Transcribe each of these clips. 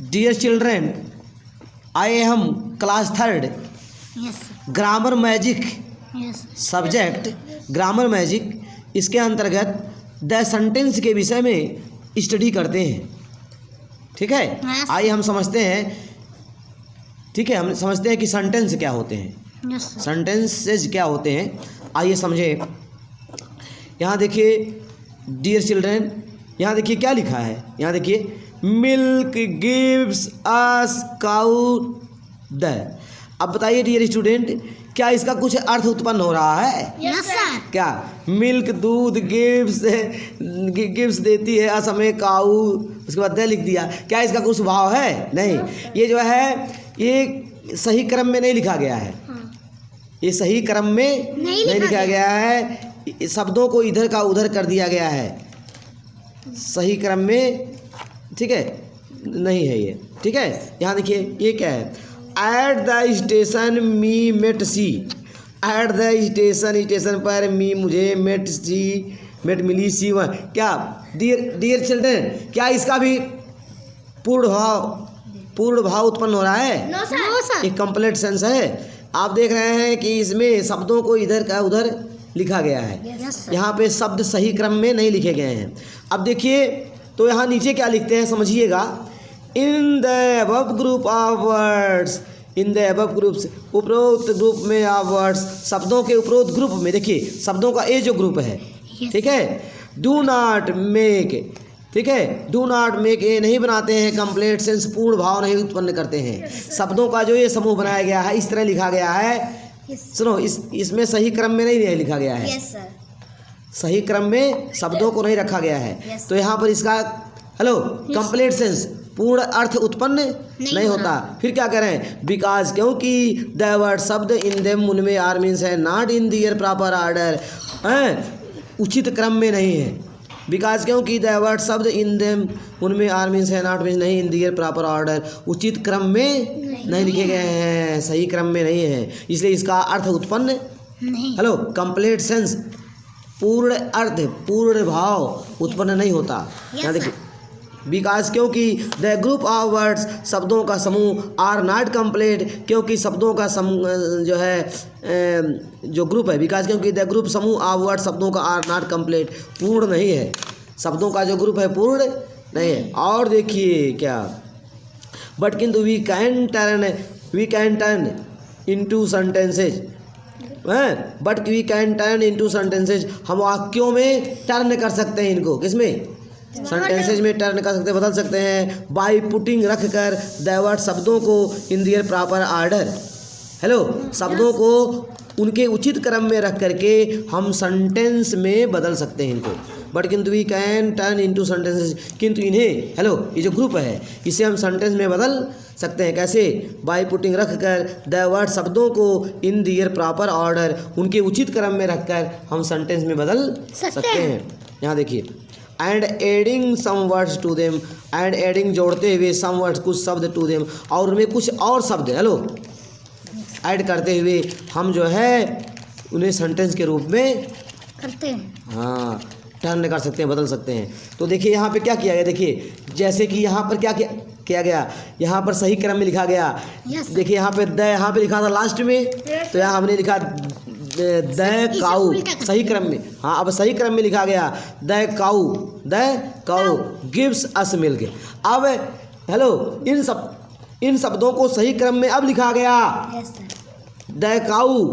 Dear children, I am class third, yes grammar magic yes subject grammar magic, इसके अंतर्गत the sentence के विषय में स्टडी करते हैं। ठीक है, Yes. आइए हम समझते हैं। ठीक है, हम समझते हैं कि सेंटेंस क्या होते हैं, यस सेंटेंसेज क्या होते हैं। आइए समझे। यहाँ देखिए डियर चिल्ड्रेन, यहाँ देखिए क्या लिखा है। यहाँ देखिए milk gives us cow the. अब बताइए डियर स्टूडेंट, क्या इसका कुछ अर्थ उत्पन्न हो रहा है? यस सर क्या मिल्क दूध गिव्स देती है, अस हमें काऊ, उसके बाद दे लिख दिया। क्या इसका कुछ भाव है? नहीं। ये जो है ये सही क्रम में नहीं लिखा गया है, ये सही क्रम में नहीं लिखा गया है। शब्दों को इधर का उधर कर दिया गया है, सही क्रम में, ठीक है, नहीं है ये। ठीक है, यहाँ देखिए ये क्या है। At the station me met see, at the station, station पर मी मुझे मेट सी, मेट मिली सी वह। क्या डियर चिल्ड्रन, क्या इसका भी पूर्ण भाव उत्पन्न हो रहा है? नो सर एक कंप्लीट सेंस है। आप देख रहे हैं कि इसमें शब्दों को इधर का उधर लिखा गया है, यस यहाँ पे शब्द सही क्रम में नहीं लिखे गए हैं। अब देखिए तो यहाँ नीचे क्या लिखते हैं समझिएगा। In the above group of words, in the above groups, उपरोक्त ग्रुप में ऑफ वर्ड्स, शब्दों के उपरोक्त ग्रुप में। देखिए शब्दों का ये जो ग्रुप है, ठीक है, डू नॉट मेक, ठीक है, डू नॉट मेक, ये नहीं बनाते हैं कंप्लीट सेंस, पूर्ण भाव नहीं उत्पन्न करते हैं। शब्दों का जो ये समूह बनाया गया है, इस तरह लिखा गया है। सुनो, इसमें सही क्रम में नहीं लिखा गया है, यस सर सही क्रम में शब्दों को नहीं रखा गया है। Yes. तो यहाँ पर इसका हेलो कंप्लीट सेंस, पूर्ण अर्थ उत्पन्न नहीं होता। फिर क्या करें? बिकॉज, क्योंकि द वर्ड शब्द इन देम उनमें आर मीन्स है not in their proper order, उचित क्रम में नहीं है। बिकॉज, क्योंकि द वर्ड शब्द इन देम उनमें आर मीन्स है नॉट मीन्स नहीं इन दियर प्रॉपर ऑर्डर, उचित क्रम में नहीं लिखे गए हैं, सही क्रम में नहीं है, इसलिए इसका अर्थ उत्पन्न नहीं हेलो कंप्लीट सेंस, पूर्ण अर्थ, पूर्ण भाव उत्पन्न नहीं होता। यहाँ देखिए बिकॉज, क्योंकि द ग्रुप ऑफ वर्ड्स, शब्दों का समूह, आर नॉट कंप्लीट, क्योंकि शब्दों का समूह जो है जो ग्रुप है, बिकॉज क्योंकि द ग्रुप समूह ऑफ वर्ड शब्दों का आर नॉट कंप्लीट, पूर्ण नहीं है, शब्दों का जो ग्रुप है पूर्ण नहीं है। और देखिए क्या, बट किंतु we can turn into sentences, but we can turn into sentences, हम वाक्यों में टर्न कर सकते हैं इनको, किसमें? सेंटेंसेज में टर्न कर सकते हैं, बदल सकते हैं। बाय पुटिंग, रख कर, द वर्ड शब्दों को इन दियर प्रॉपर ऑर्डर, हेलो शब्दों को उनके उचित क्रम में रख करके हम सेंटेंस में बदल सकते हैं इनको। बट किंतु we can turn into sentences, किंतु इन्हें हेलो ये जो ग्रुप है इसे हम सेंटेंस में बदल सकते हैं। कैसे? बाय पुटिंग, रख कर, द वर्ड शब्दों को इन दियर प्रॉपर ऑर्डर, उनके उचित क्रम में रखकर हम सेंटेंस में बदल सकते हैं। यहाँ देखिए, and adding some words to them, and adding जोड़ते हुए, सम वर्ड्स कुछ शब्द, टू देम और उनमें कुछ और शब्द हेलो ऐड करते हुए हम जो है उन्हें सेंटेंस के रूप में करते हैं, हाँ टर्न कर सकते हैं, बदल सकते हैं। तो देखिए यहाँ पे क्या किया गया, देखिए जैसे कि यहाँ पर क्या किया गया, यहाँ पर सही क्रम में लिखा गया। देखिए यहाँ पे द, यहाँ पे लिखा था लास्ट में, तो यहाँ हमने लिखा द काऊ, सही क्रम में, हाँ अब सही क्रम में लिखा गया the cow gives us milk. अब हेलो इन शब्दों को सही क्रम में अब लिखा गया, yes sir the cow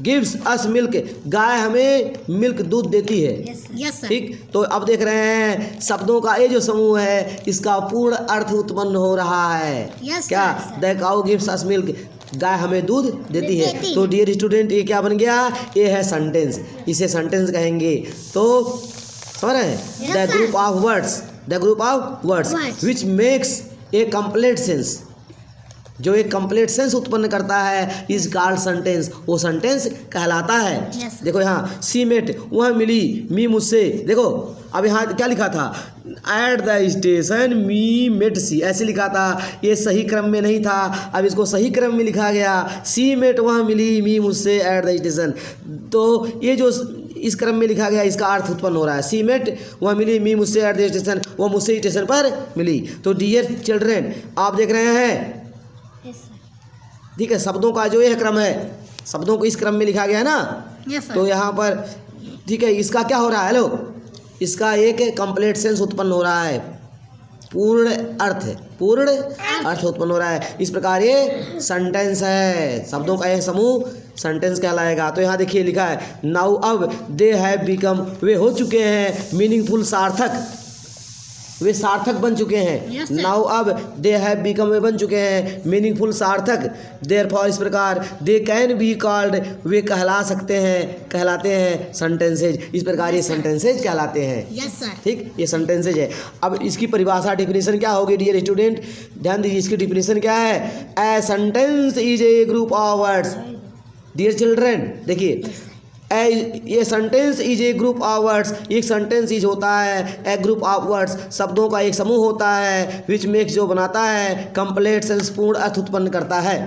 gives us milk, गाय हमें मिल्क दूध देती है। यस सर ठीक, तो अब देख रहे हैं शब्दों का ये जो समूह है इसका पूर्ण अर्थ उत्पन्न हो रहा है। Yes, क्या? sir. The cow gives us milk, गाय हमें दूध देती है। तो डियर स्टूडेंट ये क्या बन गया? ये है सेंटेंस, इसे सेंटेंस कहेंगे। तो समझ रहे हैं? Yes, the sir. Group of words Words. Which makes a complete sense, जो एक कंप्लीट सेंस उत्पन्न करता है इज कॉल्ड सेंटेंस, वो सेंटेंस कहलाता है। Yes. देखो यहाँ सी मेट, वह मिली, मी मुझसे। देखो अब यहाँ क्या लिखा था, at the station me met she, ऐसे लिखा था, ये सही क्रम में नहीं था, अब इसको सही क्रम में लिखा गया। सी मेट, वह मिली, मी मुझसे, एट द स्टेशन। तो ये जो इस क्रम में लिखा गया, इसका अर्थ उत्पन्न हो रहा है। सी मेट, वह मिली, मी मुझसे एट द स्टेशन, वह मुझसे स्टेशन पर मिली। तो डियर चिल्ड्रेन, आप देख रहे हैं, यस सर, ठीक है, शब्दों का जो यह क्रम है, शब्दों को इस क्रम में लिखा गया है ना। यस तो सर, यहाँ पर ठीक है, इसका क्या हो रहा है, हेलो, इसका एक कंप्लीट सेंस उत्पन्न हो रहा है, पूर्ण अर्थ, पूर्ण अर्थ उत्पन्न हो रहा है। इस प्रकार ये सेंटेंस है, शब्दों का एक समूह सेंटेंस कहलाएगा। तो यहाँ देखिए लिखा है, नाउ अब दे हैव बिकम, वे हो चुके हैं, मीनिंगफुल सार्थक, वे सार्थक बन चुके हैं। Yes, sir. नाउ अब दे हैव बिकम, वे बन चुके हैं, मीनिंगफुल सार्थक। देयरफॉर, इस प्रकार, दे कैन बी कॉल्ड, वे कहला सकते हैं, कहलाते हैं सेंटेंसेज। इस प्रकार ये सेंटेंसेज कहलाते हैं। यस सर, ठीक, ये सेंटेंसेज है। अब इसकी परिभाषा, डिफिनेशन क्या होगी डियर स्टूडेंट, ध्यान दीजिए, इसकी डिफिनेशन क्या है। A sentence is a group of words, dear children देखिए, ये sentence is a group of words, एक सेंटेंस इज होता है ए ग्रुप ऑफ वर्ड्स, शब्दों का एक समूह होता है, विच मेक्स, जो बनाता है, कंप्लीट सेंस, पूर्ण अर्थ उत्पन्न करता है।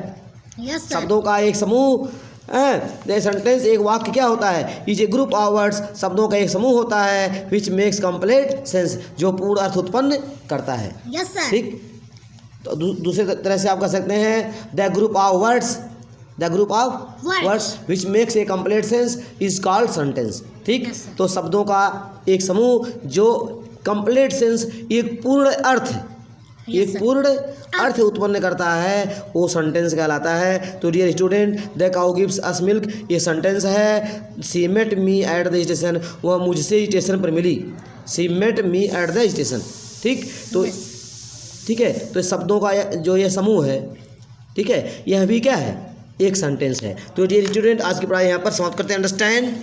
यस सर, शब्दों का एक समूह, सेंटेंस एक वाक्य क्या होता है, is a group of words, शब्दों का एक समूह होता है, विच मेक्स कंप्लीट सेंस, जो पूर्ण अर्थ उत्पन्न करता है। यस सर, ठीक, तो दूसरे तरह से आप कह सकते हैं, the group of words, the group of Words. Words which makes a complete sense is called sentence. ठीक, Yes, sir. तो शब्दों का एक समूह जो कंप्लीट सेंस, एक पूर्ण अर्थ, Yes, एक sir. पूर्ण अर्थ उत्पन्न करता है, वो सेंटेंस कहलाता है। तो dear student, the cow gives us milk, ये सेंटेंस है। She met me at the station, वह मुझसे स्टेशन पर मिली। She met me at the station. ठीक, तो Yes. ठीक है, तो शब्दों का जो ये समूह है, ठीक है, यह भी क्या है, एक सेंटेंस है। तो डियर स्टूडेंट, आज की पढ़ाई यहाँ पर समाप्त करते हैं। अंडरस्टैंड।